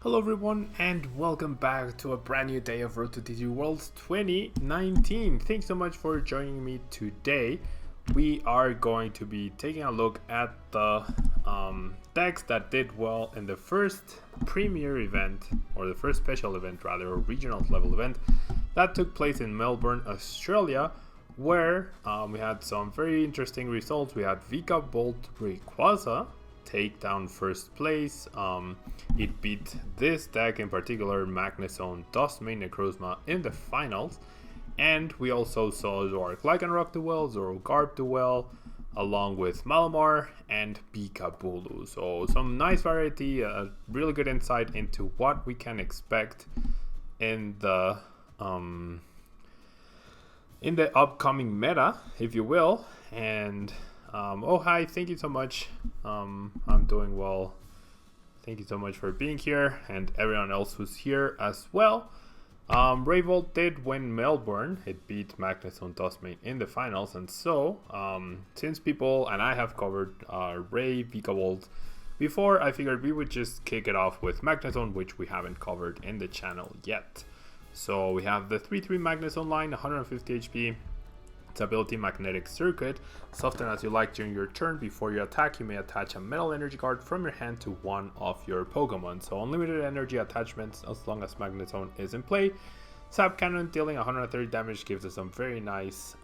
Hello everyone and welcome back to a brand new day of Road to TCG Worlds 2019. Thanks so much for joining me today. We are going to be taking a look at the decks that did well in the first premier event, or the first special event rather, or regional level event that took place in Melbourne, Australia, where we had some very interesting results. We had Vika Bolt Rayquaza take down first place. It beat this deck in particular, MAGNEZONE, DUSK, NECROZMA, in the finals. And we also saw Zoroark Lycanroc do well, Zoroark do well, along with Malamar and Pikabulu. So some nice variety, a really good insight into what we can expect in the upcoming meta, if you will. And oh hi, thank you so much. I'm doing well. Thank you so much for being here, and everyone else who's here as well. Rayvolt did win Melbourne. It beat MAGNEZONE DUSK in the finals, and so since people and I have covered Ray Vikavolt before, I figured we would just kick it off with MAGNEZONE, which we haven't covered in the channel yet. So we have the 3/3 MAGNEZONE line, 150 HP. Its ability, Magnetic Circuit. Soften as you like during your turn. Before you attack, you may attach a metal energy card from your hand to one of your Pokemon. So unlimited energy attachments as long as MAGNEZONE is in play. Sap Cannon, dealing 130 damage, gives us some very nice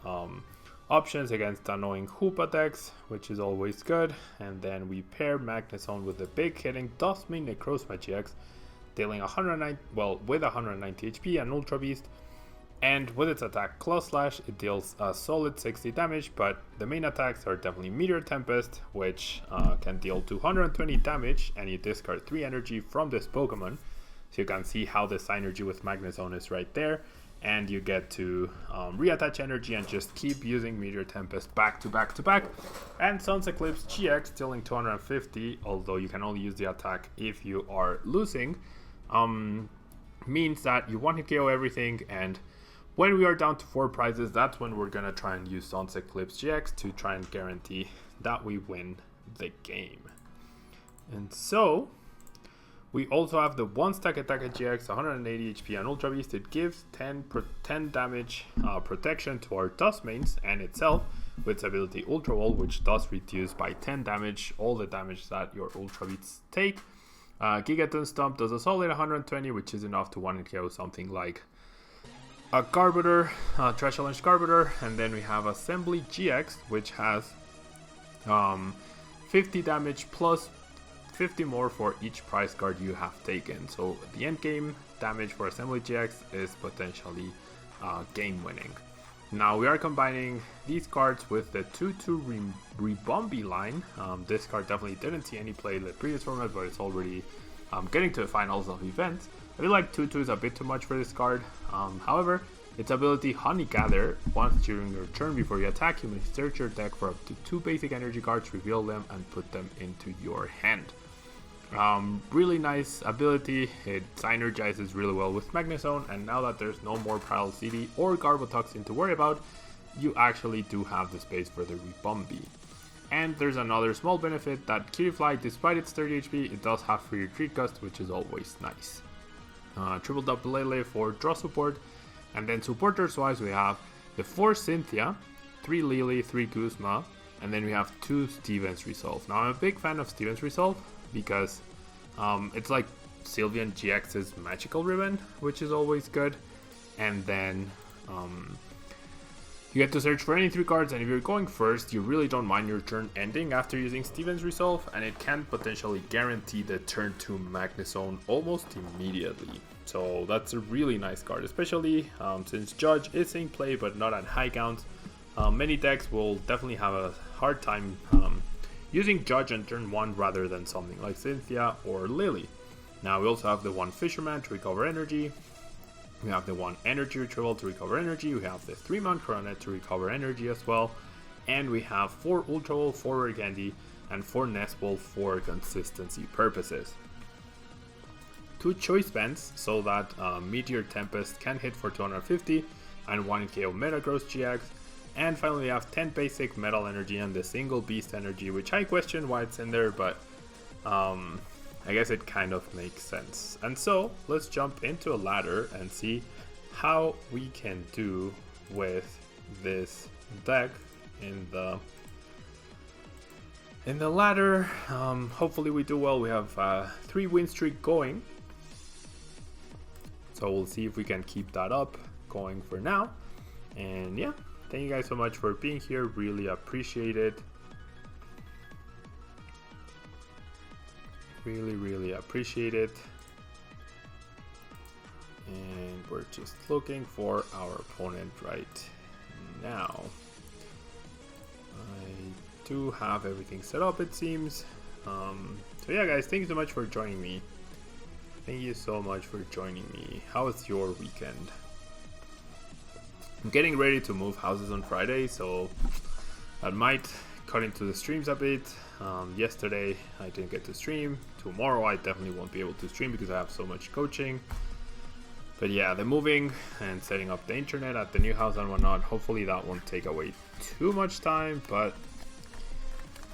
options against annoying Hoopa decks, which is always good. And then we pair MAGNEZONE with the big hitting DUSK NECROZMA GX, dealing with 190 HP and Ultra Beast. And with its attack Claw Slash, it deals a solid 60 damage, but the main attacks are definitely Meteor Tempest, which can deal 220 damage, and you discard 3 energy from this Pokemon. So you can see how the synergy with MAGNEZONE is right there, and you get to reattach energy and just keep using Meteor Tempest back to back to back. And Sun's Eclipse GX, dealing 250, although you can only use the attack if you are losing, means that you one-hit KO everything, and when we are down to 4 prizes, that's when we're gonna try and use Sun's Eclipse GX to try and guarantee that we win the game. And so we also have the 1-stack attack at GX, 180 HP and Ultra Beast. It gives 10 damage protection to our Dusk mains and itself, with its ability Ultra Wall, which does reduce by 10 damage all the damage that your Ultra Beasts take. Gigaton Stomp does a solid 120, which is enough to one-hit KO something like a Garbodor, Trash Challenge Garbodor. And then we have Assembly GX, which has 50 damage plus 50 more for each prize card you have taken. So the end game damage for Assembly GX is potentially game winning. Now we are combining these cards with the 2/2 Ribombee line. This card definitely didn't see any play in the previous format, but it's already getting to the finals of events. I feel like 2/2 is a bit too much for this card. However, its ability Honey Gather, once during your turn before you attack, you may search your deck for up to 2 basic energy cards, reveal them, and put them into your hand. Really nice ability. It synergizes really well with MAGNEZONE, and now that there's no more Primal CD or Garbotoxin to worry about, you actually do have the space for the Ribombee. And there's another small benefit that Kirifly, despite its 30 HP, it does have free retreat gust, which is always nice. Triple Double Lele for draw support, and then supporters wise we have the 4 Cynthia, 3 Lily, 3 Guzma, and then we have 2 Steven's Resolve. Now I'm a big fan of Steven's Resolve because it's like Sylveon GX's Magical Ribbon, which is always good. And then you get to search for any 3 cards, and if you're going first, you really don't mind your turn ending after using Steven's Resolve, and it can potentially guarantee the turn 2 MAGNEZONE almost immediately. So that's a really nice card, especially since Judge is in play but not at high counts. Many decks will definitely have a hard time using Judge on turn 1 rather than something like Cynthia or Lily. Now we also have the 1 Fisherman to recover energy. We have the 1 Energy Retrieval to recover energy. We have the 3 Mount Coronet to recover energy as well. And we have 4 Ultra Ball, 4 Rare Candy, and 4 Nest Ball for consistency purposes. 2 Choice Bands so that Meteor Tempest can hit for 250 and 1 KO Metagross GX. And finally we have 10 basic Metal Energy and the single Beast Energy, which I question why it's in there, but I guess it kind of makes sense. And so let's jump into a ladder and see how we can do with this deck in the ladder. Hopefully we do well. We have a 3 win streak going, so we'll see if we can keep that up going for now. And yeah, thank you guys so much for being here, really appreciate it. Really appreciate it. And we're just looking for our opponent right now. I do have everything set up, it seems. So yeah guys, thank you so much for joining me. Thank you so much for joining me. How was your weekend? I'm getting ready to move houses on Friday, so that might cut into the streams a bit. Yesterday I didn't get to stream. Tomorrow I definitely won't be able to stream because I have so much coaching. But yeah, the moving and setting up the internet at the new house and whatnot, hopefully that won't take away too much time, but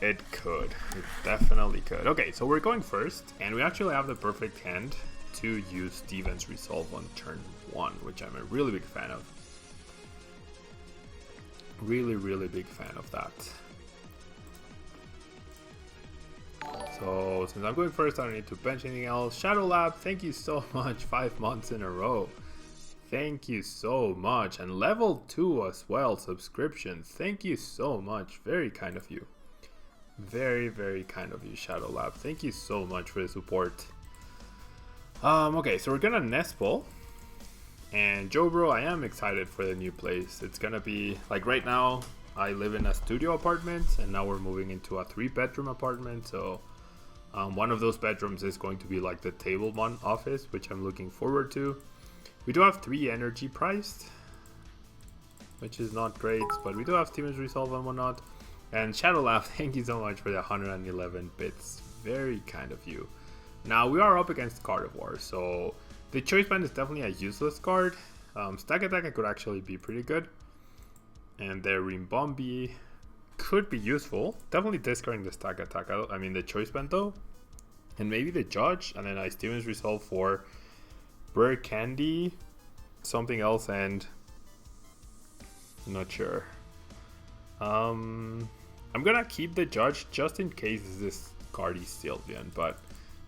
it could. It definitely could. Okay, so we're going first, and we actually have the perfect hand to use Steven's Resolve on turn 1, which I'm a really big fan of. Really big fan of that. So since I'm going first, I don't need to bench anything else. Shadow Lab, thank you so much. 5 months in a row. Thank you so much. And level 2 as well, subscription. Thank you so much. Very kind of you. Very kind of you, Shadow Lab. Thank you so much for the support. Okay, so we're gonna nest ball. And Joe Bro, I am excited for the new place. It's gonna be like right now I live in a studio apartment, and now we're moving into a 3-bedroom apartment. So one of those bedrooms is going to be like the Tablemon office, which I'm looking forward to. We do have 3 energy priced, which is not great, but we do have Steven's Resolve and whatnot. And Shadow Lab, thank you so much for the 111 bits. Very kind of you. Now we are up against Carnivore, so the Choice Band is definitely a useless card. Stack Attack could actually be pretty good. And the Rimbombi could be useful. Definitely discarding the Stack Attack. I mean the Choice Band though. And maybe the Judge. And then I Steven's Resolve for Rare Candy, something else, and I'm not sure. I'm gonna keep the Judge just in case this card is Sylveon, but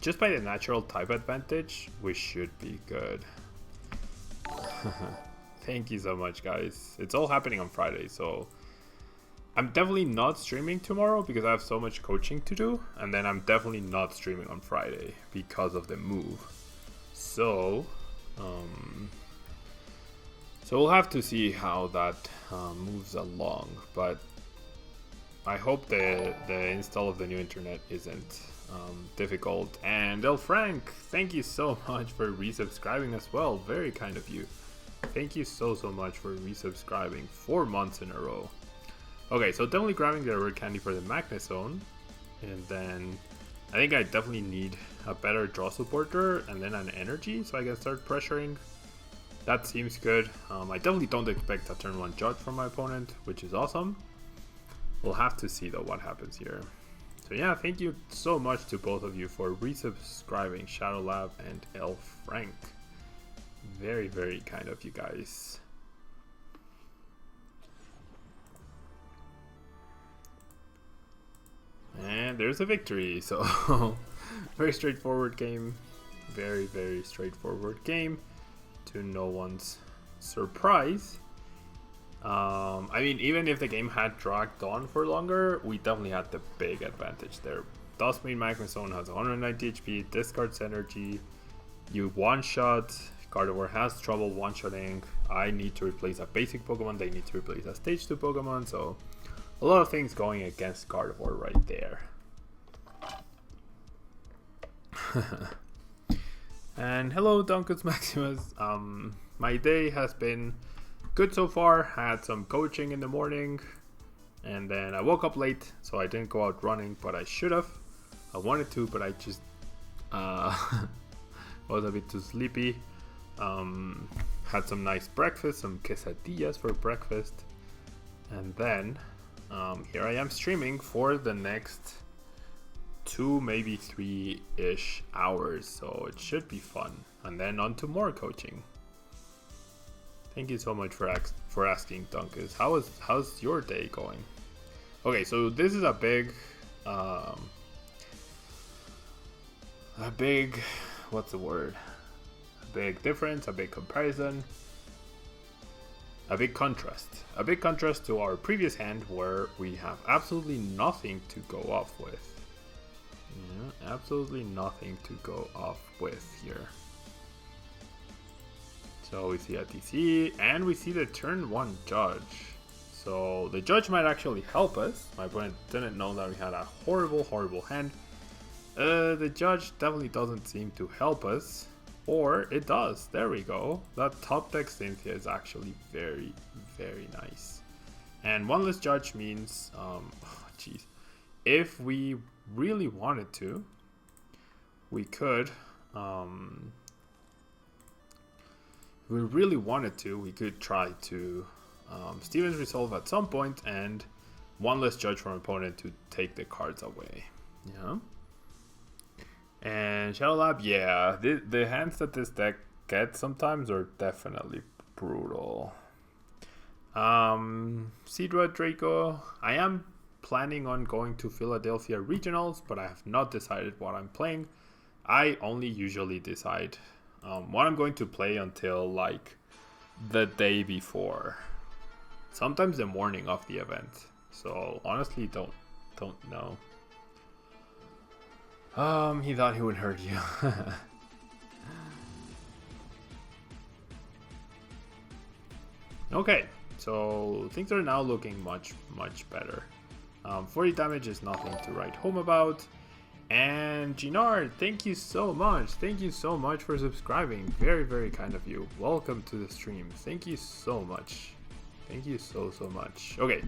just by the natural type advantage, we should be good. Thank you so much, guys. It's all happening on Friday, so I'm definitely not streaming tomorrow because I have so much coaching to do, and then I'm definitely not streaming on Friday because of the move. So we'll have to see how that moves along, but I hope the install of the new internet isn't difficult. And El Frank, thank you so much for resubscribing as well. Very kind of you. Thank you so much for resubscribing 4 months in a row. Okay, so definitely grabbing the rare candy for the Magnezone, and then I think I definitely need a better draw supporter and then an energy so I can start pressuring. That seems good. I definitely don't expect a turn 1 Judge from my opponent, which is awesome. We'll have to see though what happens here. So yeah, thank you so much to both of you for resubscribing, Shadow Lab and El Frank. Very kind of you guys. And there's a victory. So very straightforward game. Very straightforward game, to no one's surprise. I mean, even if the game had dragged on for longer, we definitely had the big advantage there. Dusk MAGNEZONE has 190 HP, discards energy, you one-shot, Carnivore has trouble one-shotting, I need to replace a basic Pokemon, they need to replace a stage 2 Pokemon, so a lot of things going against Carnivore right there. And hello Dunkus Maximus, my day has been good so far. Had some coaching in the morning, and then I woke up late, so I didn't go out running, but I should have. I wanted to, but I just was a bit too sleepy. Had some nice breakfast, some quesadillas for breakfast, and then here I am streaming for the next 2, maybe 3-ish hours, so it should be fun. And then on to more coaching. Thank you so much for asking, Dunkus. How's your day going? Okay, so this is a big what's the word? A big difference, a big comparison, a big contrast to our previous hand where we have absolutely nothing to go off with. Yeah, absolutely nothing to go off with here. So we see a TC and we see the turn 1 judge. So the judge might actually help us. My opponent didn't know that we had a horrible hand. The judge definitely doesn't seem to help us. Or it does. There we go. That top deck Cynthia is actually very, very nice. And one less judge means, if we really wanted to, we could, we could try to Steven's Resolve at some point and one less judge from opponent to take the cards away. Yeah. And Shadow Lab, yeah, the hands that this deck gets sometimes are definitely brutal. Sidra Draco, I am planning on going to Philadelphia Regionals, but I have not decided what I'm playing. I only usually decide what I'm going to play until like the day before. Sometimes the morning of the event. So honestly don't know. He thought he would hurt you. Okay, so things are now looking much better. 40 damage is nothing to write home about. And Ginard, thank you so much. Thank you so much for subscribing. Very, very kind of you. Welcome to the stream. Thank you so much. Thank you so much. Okay,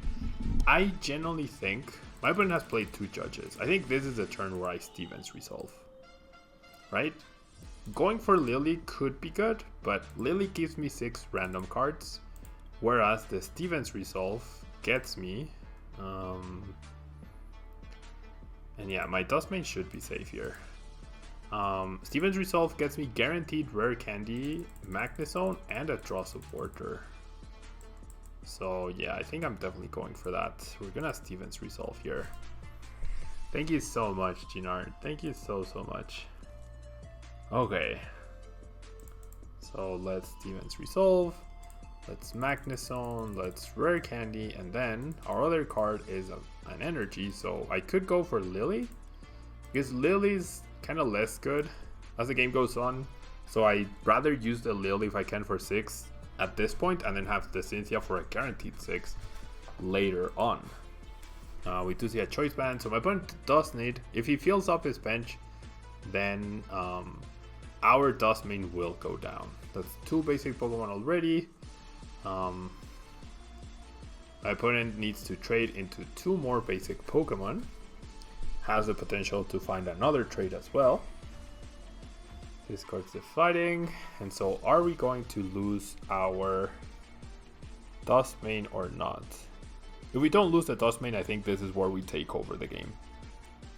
I generally think my opponent has played 2 judges. I think this is a turn where I Stevens Resolve. Right? Going for Lily could be good, but Lily gives me 6 random cards, whereas the Stevens Resolve gets me and yeah, my Dustmane should be safe here. Stevens Resolve gets me guaranteed rare candy, MAGNEZONE, and a draw supporter. So yeah, I think I'm definitely going for that. We're gonna Stevens Resolve here. Thank you so much, Ginard. Thank you so much. Okay. So let's Stevens Resolve. Let's MAGNEZONE. Let's rare candy. And then our other card is an energy. So I could go for Lily, because Lily's kind of less good as the game goes on. So I'd rather use the Lily if I can for 6 at this point, and then have the Cynthia for a guaranteed 6 later on. We do see a choice band, so my opponent does need, if he fills up his bench, then our Dustmane will go down. That's 2 basic Pokemon already. My opponent needs to trade into 2 more basic Pokemon. Has the potential to find another trade as well. Discards the fighting, and so are we going to lose our Dustmane or not? If we don't lose the Dustmane, I think this is where we take over the game,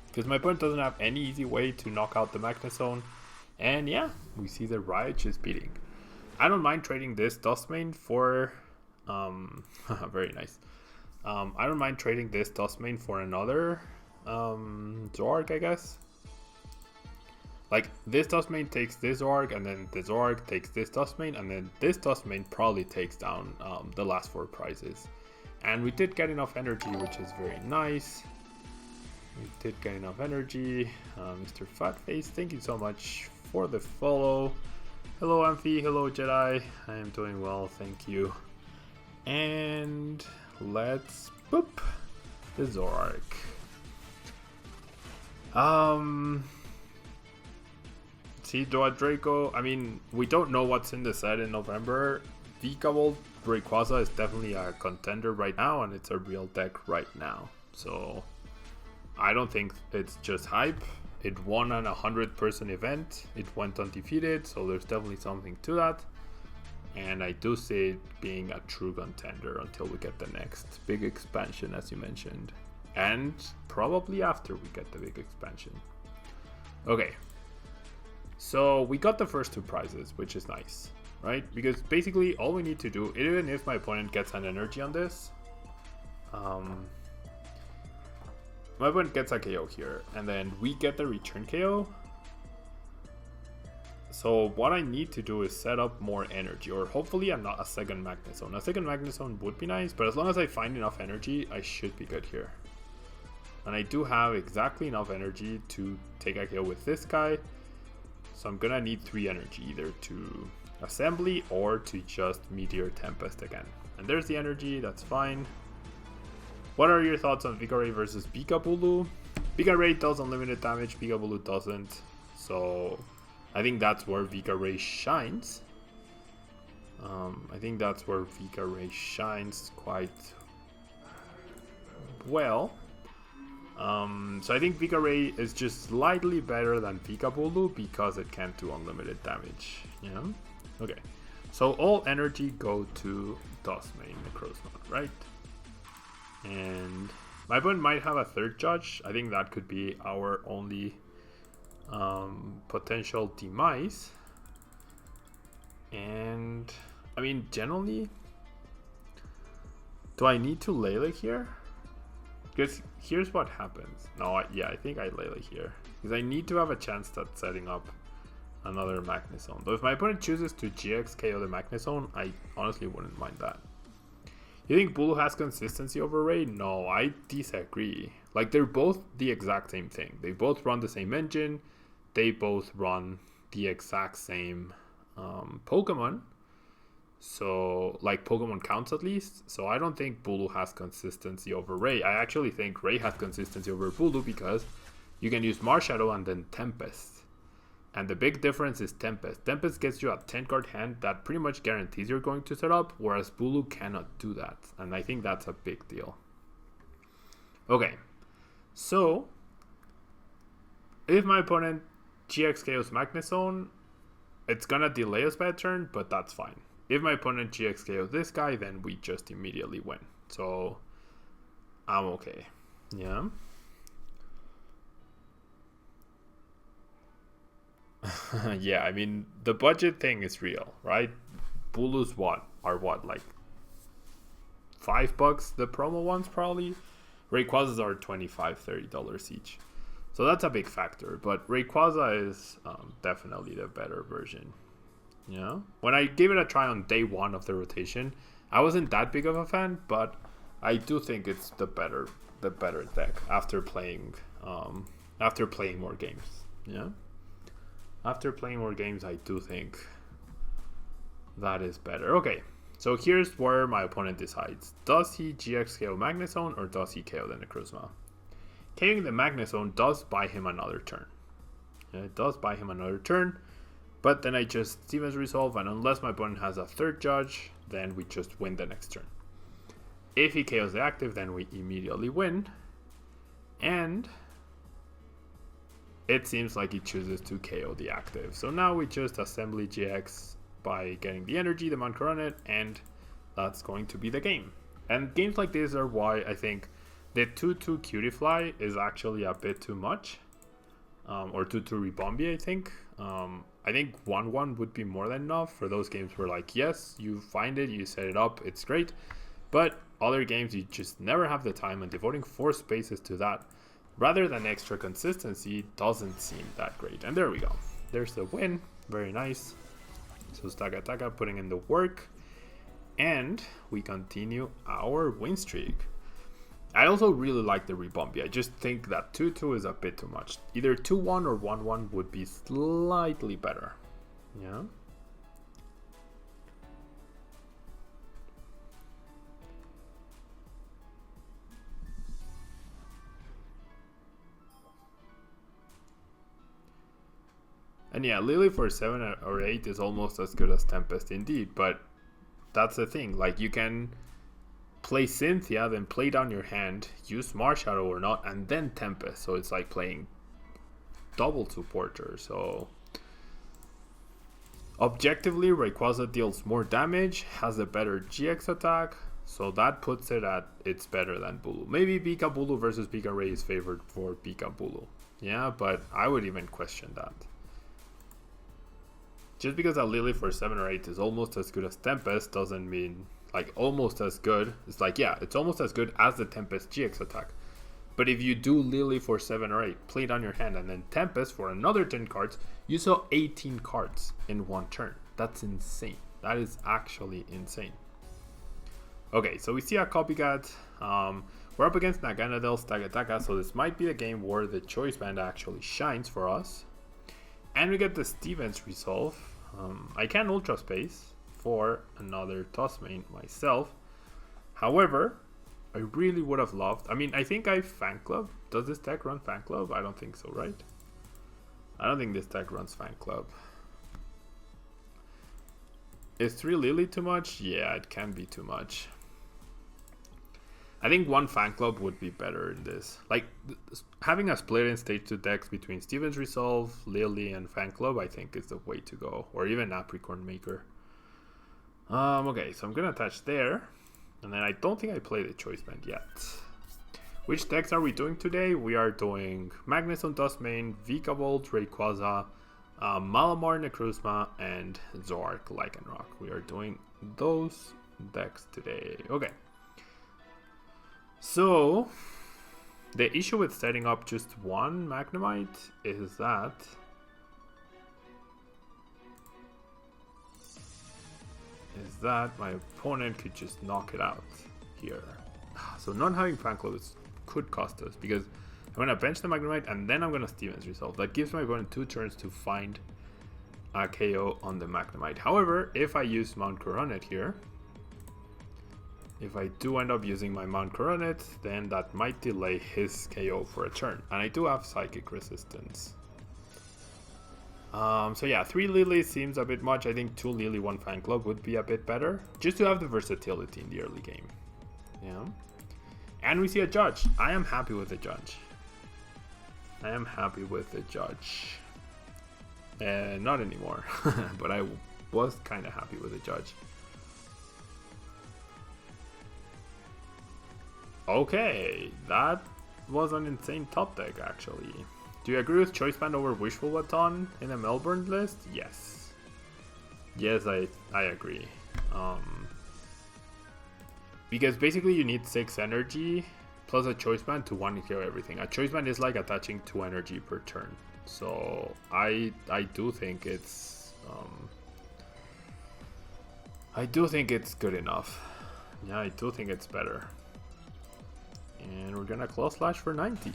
because my opponent doesn't have any easy way to knock out the MAGNEZONE. And yeah, we see the Riot just beating. I don't mind trading this Dustmane for very nice. I don't mind trading this Dustmane for another Zorg, I guess. Like, this Dustmane takes this Zorg, and then the Zorg takes this Dustmane, and then this Dustmane probably takes down the last 4 prizes. And we did get enough energy, which is very nice. We did get enough energy. Mr. Fatface, thank you so much for the follow. Hello Amphi, hello Jedi. I am doing well, thank you. And let's boop the Zorg. Sidra Draco, I mean, we don't know what's in the set in November. Vikavolt Rayquaza is definitely a contender right now, and it's a real deck right now. So I don't think it's just hype. It won an 100-person event. It went undefeated, so there's definitely something to that. And I do see it being a true contender until we get the next big expansion, as you mentioned. and probably after we get the big expansion. Okay, so we got the first two prizes, which is nice, right? Because basically all we need to do, even if my opponent gets an energy on this, my opponent gets a KO here, and then we get the return KO. So what I need to do is set up more energy, or hopefully a second MAGNEZONE. A second MAGNEZONE would be nice, but as long as I find enough energy, I should be good here. And I do have exactly enough energy to take a KO with this guy. So I'm gonna need 3 energy, either to assembly or to just Meteor Tempest again. And there's the energy, that's fine. What are your thoughts on Vika Ray versus Pika Bulu? Vika Ray does unlimited damage, Pika Bulu doesn't. So I think that's where Vika Ray shines. I think that's where Vika Ray shines quite well. So I think Vika Ray is just slightly better than Pika Bulu because it can't do unlimited damage. Yeah. Okay. So all energy go to DUSK main NECROZMA, right? And my opponent might have a third judge. I think that could be our only potential demise. And I mean, generally, do I need to Lele here? Because here's what happens. No, yeah, I think I Lele here. Because I need to have a chance at setting up another MAGNEZONE. Though if my opponent chooses to GX KO the MAGNEZONE, I honestly wouldn't mind that. You think Bulu has consistency over Ray? No, I disagree. Like, they're both the exact same thing. They both run the same engine. They both run the exact same Pokemon. So, like, Pokemon counts at least. So I don't think Bulu has consistency over Ray. I actually think Ray has consistency over Bulu because you can use Marshadow and then Tempest. And the big difference is Tempest. Tempest gets you a 10 card hand that pretty much guarantees you're going to set up, whereas Bulu cannot do that. And I think that's a big deal. Okay, so if my opponent GX KOs MAGNEZONE, it's gonna delay us by a turn, but that's fine. If my opponent GX KOs this guy, then we just immediately win. So I'm okay. Yeah. Yeah, I mean, the budget thing is real, right? Bulu's are like $5 the promo ones probably. Rayquazas are $25-$30 each, so that's a big factor. But Rayquaza is definitely the better version. Yeah, when I gave it a try on day 1 of the rotation, I wasn't that big of a fan, but I do think it's the better deck after playing more games. Yeah. After playing more games, I do think that is better. Okay, so here's where my opponent decides. Does he GX KO MAGNEZONE or does he KO the NECROZMA? KOing the MAGNEZONE does buy him another turn. Yeah, it does buy him another turn, but then I just Stevens resolve, and unless my opponent has a third judge, then we just win the next turn. If he KOs the active, then we immediately win. And it seems like he chooses to KO the active. So now we just assembly GX by getting the energy, the Mount Coronet, and that's going to be the game. And games like this are why I think the 2-2 Cutiefly is actually a bit too much. Or 2-2 Ribombee, I think. I think 1-1 would be more than enough for those games where, like, yes, you find it, you set it up, it's great. But other games, you just never have the time, and devoting 4 spaces to that rather than extra consistency doesn't seem that great. And there we go. There's the win. Very nice. So Taka putting in the work. And we continue our win streak. I also really like the Ribombee. I just think that 2-2 is a bit too much. Either 2-1 or 1-1 would be slightly better. Yeah. And yeah, Lily for 7 or 8 is almost as good as Tempest indeed, but that's the thing. Like, you can play Cynthia, then play down your hand, use Marshadow or not, and then Tempest. So it's like playing double supporter. So objectively, Rayquaza deals more damage, has a better GX attack, So that puts it at it's better than Bulu. Maybe Pika Bulu versus Pika Ray is favored for Pika Bulu. Yeah, but I would even question that. Just because a Lily for 7 or 8 is almost as good as Tempest doesn't mean, like, almost as good. It's like, yeah, it's almost as good as the Tempest GX attack. But if you do Lily for 7 or 8, play it on your hand, and then Tempest for another 10 cards, you saw 18 cards in one turn. That's insane. That is actually insane. Okay, so we see a copycat. We're up against Naganadel Stagataka, so this might be a game where the choice band actually shines for us. And we get the Stevens resolve. I can Ultra Space for another toss main myself. However, I really would have loved... I mean, I think I Fan Club. Does this deck run Fan Club? I don't think so, right? I don't think this deck runs Fan Club. Is 3 Lily too much? Yeah, it can be too much. I think 1 Fan Club would be better in this. Like, having a split in stage 2 decks between Stevens Resolve, Lily, and Fan Club, I think is the way to go. Or even Apricorn Maker. Okay, so I'm gonna attach there. And then I don't think I played the choice band yet. Which decks are we doing today? We are doing Magnezone Dustmane, Vikavolt, Rayquaza, Malamar Necrozma, and Zork Lycanroc. We are doing those decks today. Okay. So, the issue with setting up just one Magnemite is that my opponent could just knock it out here. So not having Fan Club could cost us, because I'm going to bench the Magnemite and then I'm going to Stevens Resolve. That gives my opponent 2 turns to find a KO on the Magnemite. However, if I use Mount Coronet here, if I do end up using my Mount Coronet, then that might delay his KO for a turn. And I do have Psychic Resistance. So yeah, 3 Lily seems a bit much. I think 2 Lily, 1 Fan Club would be a bit better, just to have the versatility in the early game. Yeah. And we see a Judge. I am happy with the Judge. I am happy with the Judge. Not anymore, but I was kind of happy with the Judge. Okay, that was an insane top deck actually. Do you agree with Choice Band over Wishful Baton in a Melbourne list? Yes. Yes, I agree. Because basically you need 6 energy plus a Choice Band to 1-hero everything. A Choice Band is like attaching 2 energy per turn. So I do think it's good enough. Yeah, I do think it's better. And we're gonna Claw Slash for 90.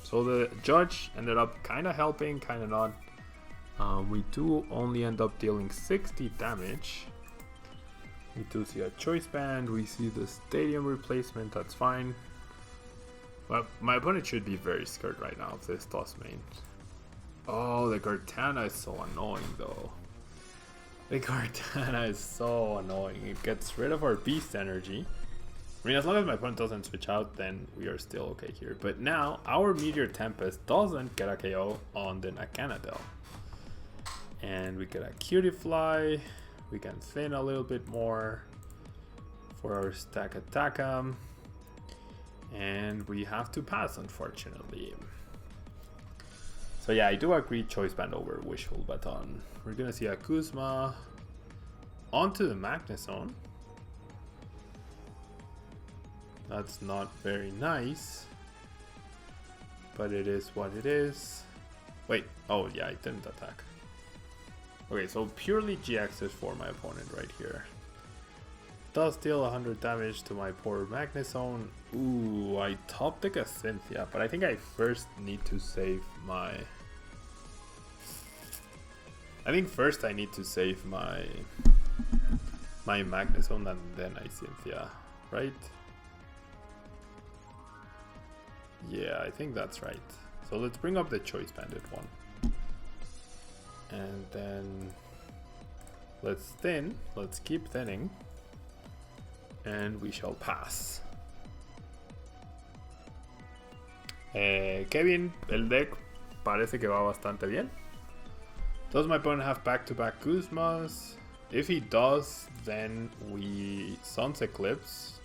So the Judge ended up kind of helping, kind of not. We do only end up dealing 60 damage. We do see a Choice Band, we see the Stadium replacement, that's fine. But my opponent should be very scared right now of this Dustmane. Oh, the Gartana is so annoying though. The Gartana is so annoying. It gets rid of our Beast energy. I mean, as long as my opponent doesn't switch out, then we are still okay here. But now, our Meteor Tempest doesn't get a KO on the Naganadel. And we get a Cutie Fly. We can thin a little bit more for our Stack Attack'em. And we have to pass, unfortunately. So yeah, I do agree Choice Band over Wishful Baton. We're gonna see a Kuzma onto the Magnezone. That's not very nice, but it is what it is. Wait, oh yeah, I didn't attack. Okay, so purely GXs for my opponent right here. Does deal 100 damage to my poor Magnezone. Ooh, I top deck a Cynthia, but I think I first need to save my... I think first I need to save my Magnezone and then I Cynthia, right? Yeah, I think that's right. So let's bring up the Choice Banded one. And then let's thin. Let's keep thinning. And we shall pass. Kevin, el deck parece que va bastante bien. Does my opponent have back-to-back Kuzmas? If he does, then we Sun's Eclipse.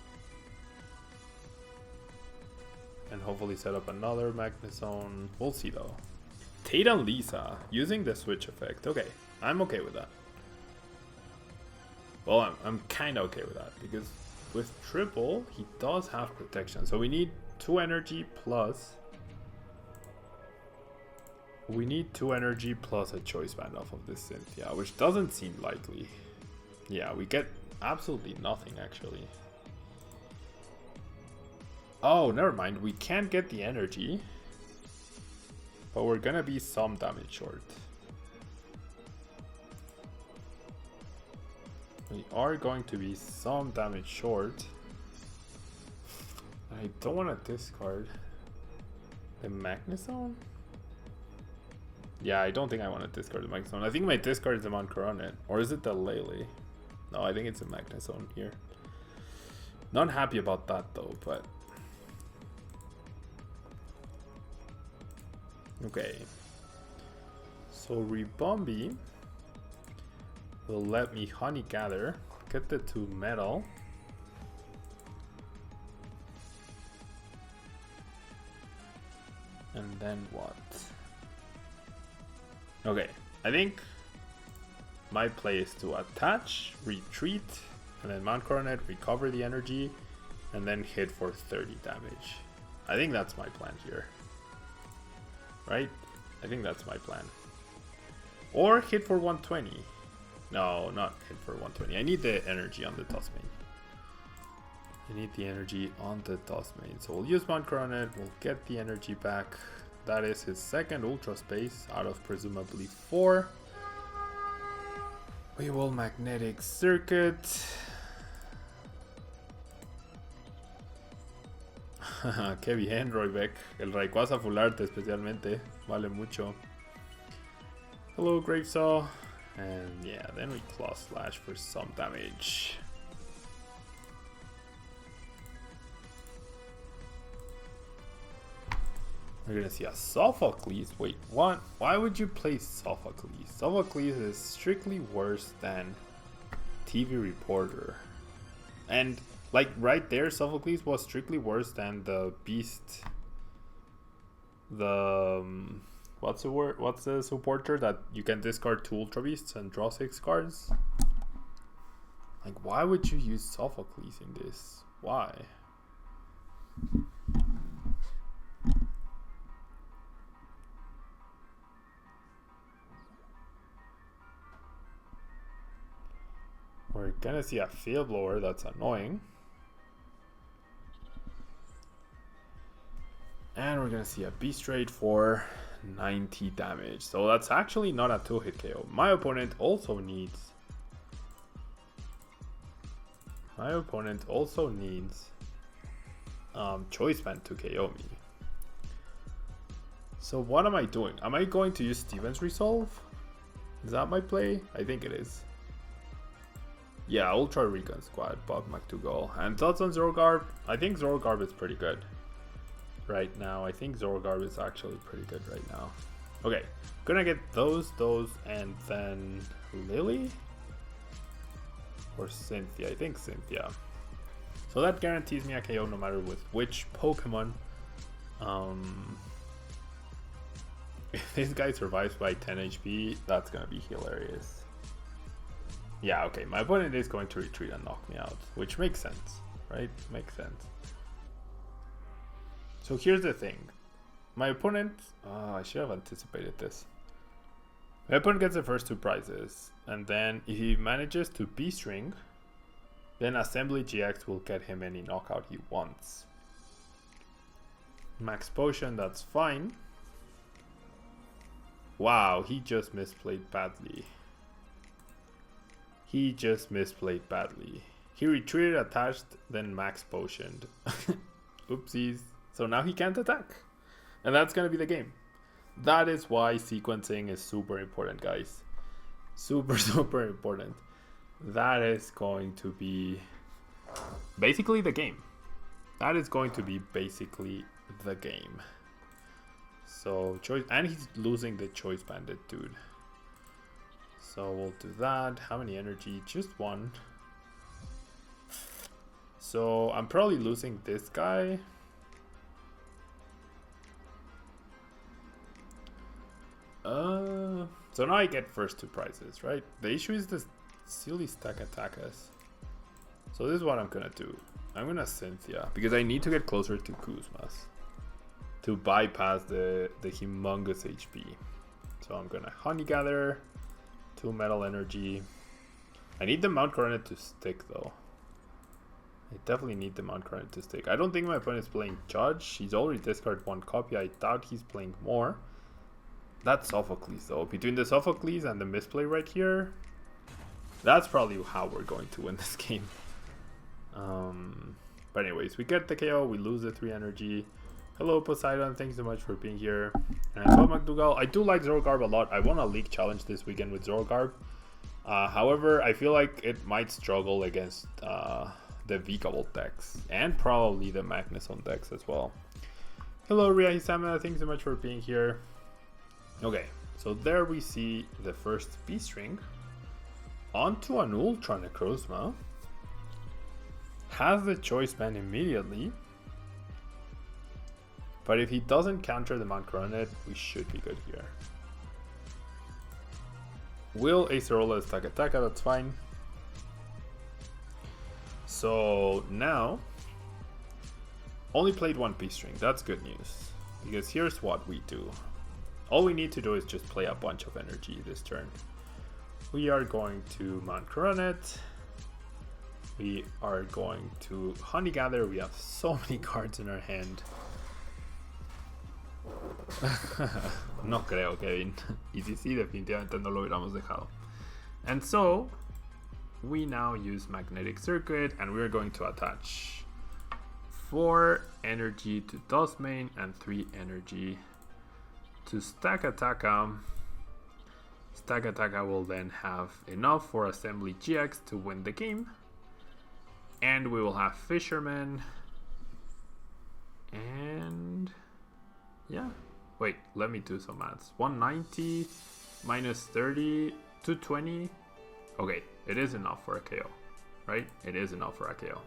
And hopefully set up another Magnezone. We'll see though. Tate and Lisa using the switch effect. Okay, I'm okay with that. Well, I'm kind of okay with that because with triple, he does have protection. So we need 2 energy plus. We need 2 energy plus a choice band off of this Cynthia, which doesn't seem likely. Yeah, we get absolutely nothing actually. Oh, never mind. We can't get the energy. But we're gonna be some damage short. We are going to be some damage short. I don't want to discard the Magnezone. Yeah, I don't think I want to discard the Magnezone. I think my discard is the Mount Coronet. Or is it the Lele? No, I think it's a Magnezone here. Not happy about that though, but... Okay. So Rebombi will let me Honey Gather, get the 2 metal. And then what? Okay, I think my play is to attach, retreat, and then Mount Coronet, recover the energy, and then hit for 30 damage. I think that's my plan here. Right? I think that's my plan. Or hit for 120. No, not hit for 120. I need the energy on the Dusk main. I need the energy on the Dusk main. So we'll use Mount Coronet. We'll get the energy back. That is his second Ultra Space out of presumably 4. We will Magnetic Circuit. Qué bien, Roybeck. El Rayquaza Full Art especialmente. Vale mucho. Hello, Gravesaw. And yeah, then we Claw Slash for some damage. We're gonna see a Sophocles. Wait, what? Why would you play Sophocles? Sophocles is strictly worse than TV Reporter. And like right there, Sophocles was strictly worse than the Beast. The what's the word? What's the supporter that you can discard 2 Ultra Beasts and draw 6 cards? Like, why would you use Sophocles in this? Why? We're gonna see a Field Blower. That's annoying. And we're gonna see a Beast Raid for 90 damage. So that's actually not a 2-hit KO. My opponent also needs Choice Band to KO me. So what am I doing? Am I going to use Steven's Resolve? Is that my play? I think it is. Yeah, Ultra Recon Squad, Bob McDougall. And thoughts on Zorogarb? I think Zorogarb is pretty good right now. I think Zorogarb is actually pretty good right now. Okay, gonna get those, and then Lily? Or Cynthia? I think Cynthia. So that guarantees me a KO no matter with which Pokemon. If this guy survives by 10 HP, that's gonna be hilarious. Yeah, okay, my opponent is going to retreat and knock me out, which makes sense, right? Makes sense. So here's the thing. My opponent... I should have anticipated this. My opponent gets the first 2 prizes, and then if he manages to B-string, then Assembly GX will get him any knockout he wants. Max Potion, that's fine. Wow, he just misplayed badly. He just misplayed badly. He retreated, attached, then Max Potioned. Oopsies. So now he can't attack. And that's going to be the game. That is why sequencing is super important, guys. Super, super important. That is going to be basically the game. That is going to be basically the game. So choice, and he's losing the Choice Bandit, dude. So we'll do that. How many energy? Just one. So I'm probably losing this guy. So now I get first two prizes, right? The issue is this silly stack attackers. So this is what I'm gonna do. I'm gonna Cynthia because I need to get closer to Kuzma's to bypass the humongous HP. So I'm gonna Honey Gather, 2 Metal Energy. I need the Mount Coronet to stick though. I definitely need the Mount Coronet to stick. I don't think my opponent is playing Judge. He's already discarded 1 copy. I doubt he's playing more. That's Sophocles though. Between the Sophocles and the misplay right here, that's probably how we're going to win this game. But anyways, we get the KO, we lose the 3 energy. Hello Poseidon, thanks so much for being here. And Bob McDougall, I do like Zorogarb a lot. I won a league challenge this weekend with Zorogarb. However, I feel like it might struggle against the V-Gold decks and probably the MAGNEZONE decks as well. Hello Ria Hisama, thanks so much for being here. Okay, so there we see the first B-String onto an Ultra NECROZMA. Has the choice band immediately. But if he doesn't counter the Mount Coronet, we should be good here. Will Acerola stack attack? That's fine. So now, only played 1 B-String. That's good news. Because here's what we do. All we need to do is just play a bunch of energy this turn. We are going to Mount Coronet. We are going to Honey Gather. We have so many cards in our hand. No creo, Kevin. Y si sí, definitivamente no lo hubiéramos dejado. And so, we now use Magnetic Circuit and we're going to attach 4 energy to Dustmane and 3 energy to Stack Attacka. Stack Attacka will then have enough for Assembly GX to win the game. And we will have Fisherman. And yeah. Wait, let me do some maths. 190 minus 30, 220. Okay, it is enough for a KO, right? It is enough for a KO.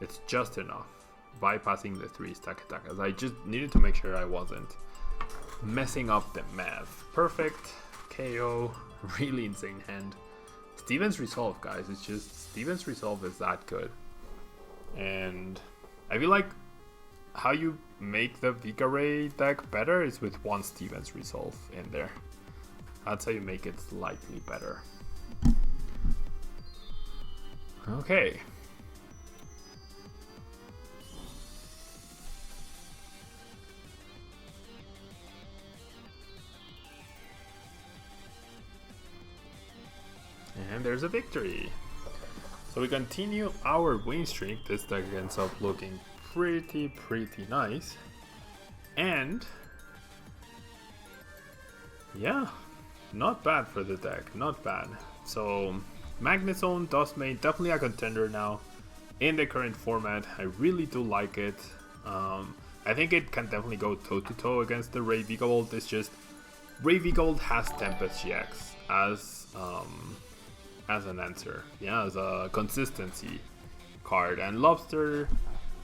It's just enough. Bypassing the 3 stack attackers. I just needed to make sure I wasn't messing up the math. Perfect. KO. Really insane hand. Steven's Resolve, guys. It's just Steven's Resolve is that good. And I feel like how you make the Vikaray deck better is with 1 Steven's Resolve in there. That's how you make it slightly better. Okay. And there's a victory. So we continue our win streak. This deck ends up looking pretty nice. And yeah, not bad for the deck, not bad. So MAGNEZONE, Dustmane, definitely a contender now in the current format. I really do like it. I think it can definitely go toe to toe against the Ray V-Gold. It's just Ray V-Gold has Tempest GX as an answer, yeah, as a consistency card. And Lobster,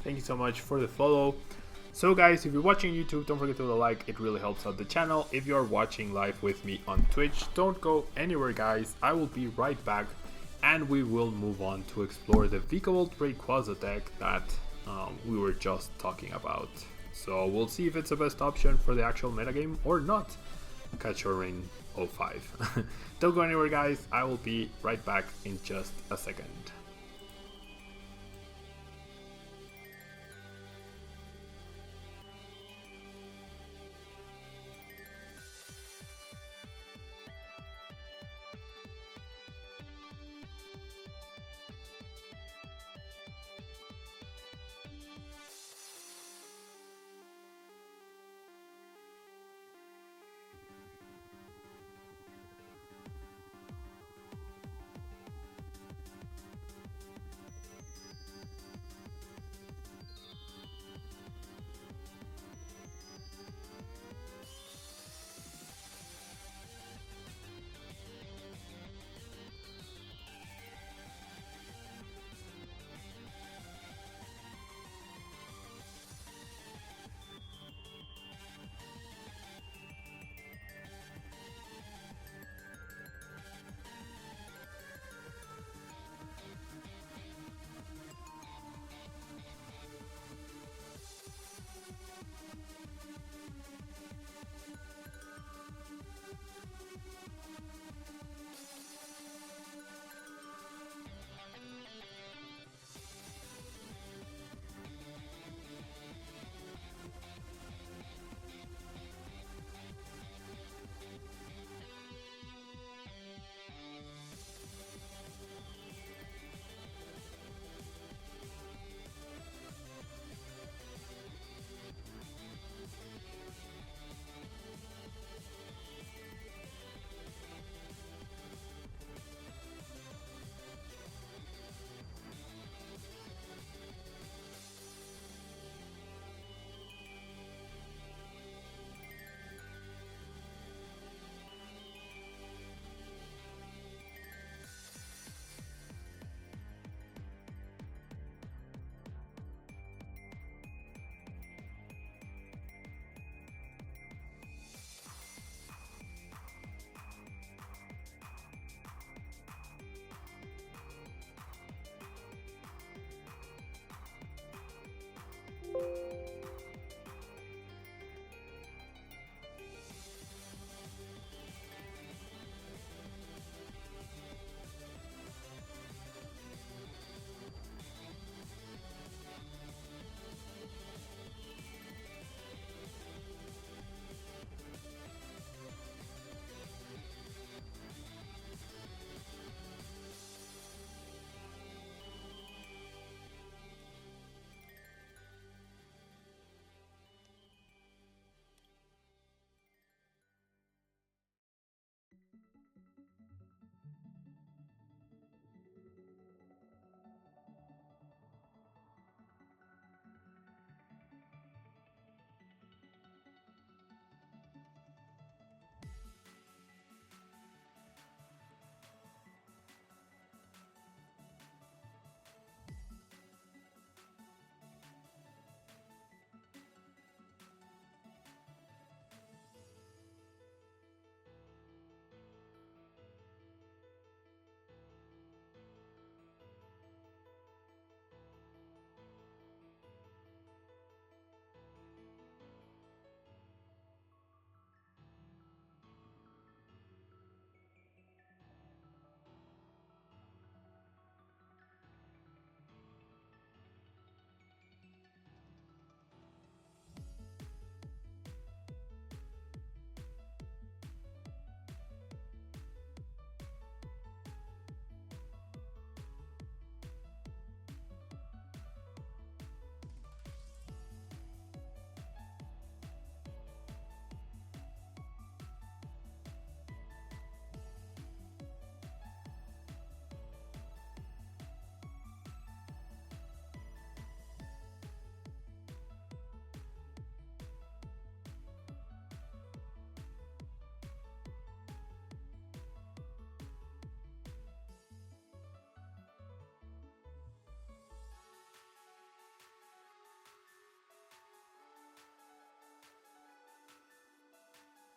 thank you so much for the follow. So guys, if you're watching YouTube, don't forget to like, it really helps out the channel. If you're watching live with me on Twitch, don't go anywhere guys, I will be right back and we will move on to explore the V-Gold Rayquaza deck that we were just talking about. So we'll see if it's the best option for the actual metagame or not. Catch your rain 05. Don't go anywhere guys, I will be right back in just a second.